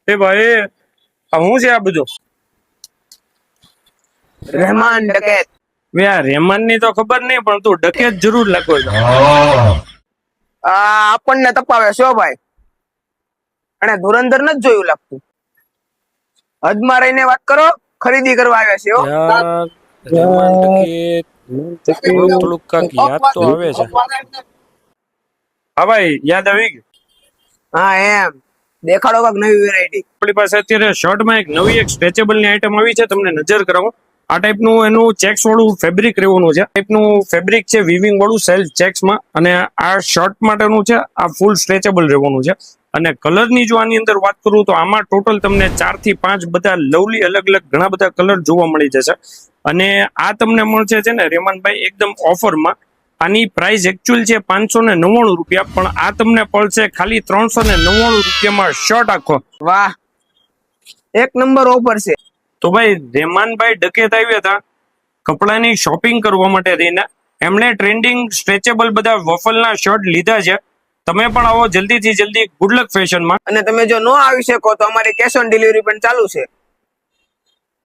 એ ભાઈ હું છે આ બધું? રહેમાન ડકેત. યાર રહેમાન ની તો ખબર નહીં, પણ તું ડકેત જરૂર લાગો છો. આપણને તપાવે છો ભાઈ, અને ધુરંધર નથી જોયું લાગતું. હદમાં રહીને વાત કરો, ખરીદી કરવા આવ્યા છે. યાર રહેમાન ડકેત થોડુંક કાંઈક યાદ તો આવે છે. હા ભાઈ, યાદ આવી ગયું. હા એમ દેખાડો કાંઈક નવી વેરાયટી. આપણી પાસે અત્યારે શર્ટમાં એક નવી સ્ટ્રેચેબલ ની આઈટમ આવી છે, તમને નજર કરાવો. આ ટાઈપનું એનું ચેક્સ વાળું ફેબ્રિક રહેવાનું છે. ટાઈપનું ફેબ્રિક છે, વિવિંગ વાળું સેલ્ફ ચેક્સમાં, અને આ શર્ટ માટેનું છે. આ ફૂલ સ્ટ્રેચેબલ રહેવાનું છે. અને કલરની જો આની અંદર વાત કરું તો આમાં ટોટલ તમને 4 થી 5 બધા લવલી અલગ અલગ ઘણા બધા કલર જોવા મળી જશે. અને આ તમને મળશે છે ને રેમાનભાઈ એકદમ ઓફરમાં. આની પ્રાઇસ એકચ્યુઅલ છે 599 રૂપિયા, પણ આ તમને પડશે ખાલી 399 રૂપિયામાં શર્ટ આખો. વાહ, એક નંબર ઓફર છે. તો ભાઈ રેમાનભાઈ ડકેત આવ્યા હતા કપડાની શોપિંગ કરવા માટે રહીને. એમણે ટ્રેન્ડિંગ સ્ટ્રેચેબલ બધા વફલના શર્ટ લીધા છે. તમે પણ આવો જલ્દીથી જલ્દી ગુડ લક ફેશનમાં. અને તમે જો ન આવી શકો તો અમારી કેશ ઓન ડિલિવરી પણ ચાલુ છે.